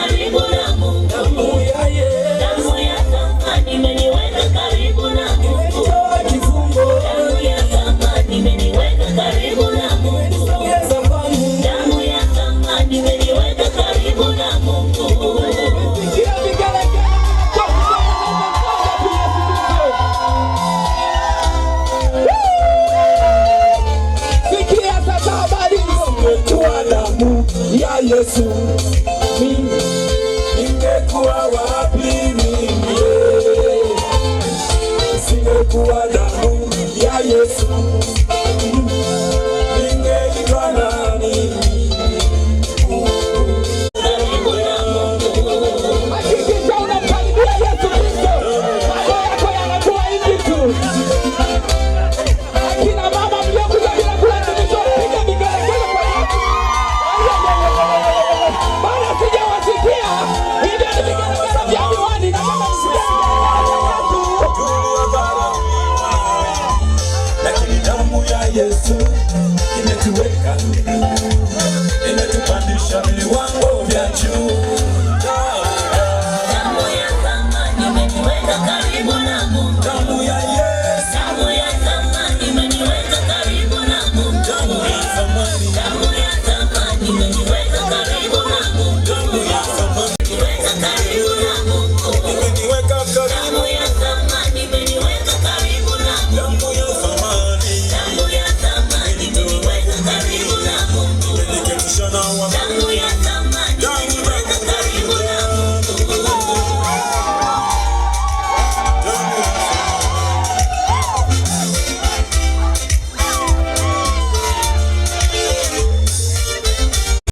karibu na Mungu. Damu ya Yesu, damu ya thamani imeniweka karibu na Mungu. Damu ya thamani imeniweka karibu na Mungu. Damu ya thamani imeniweka karibu na Mungu. Sikia sasa habari kwa damu ya Yesu. Ningekuwa wapi mimi? Singekuwa damu ya Yesu. Ningeitwa nani? Hakikisha unamkaribia Yesu Kristo. Mambo yako yanakuwa hivi tu. Akina mama mliokuja bila kulazimisha piga vigelegele kwa Yesu. Bwana sijawasikia. Hivyo ni vigelegele vya miwani na kama lakini damu ya Yesu imetuweka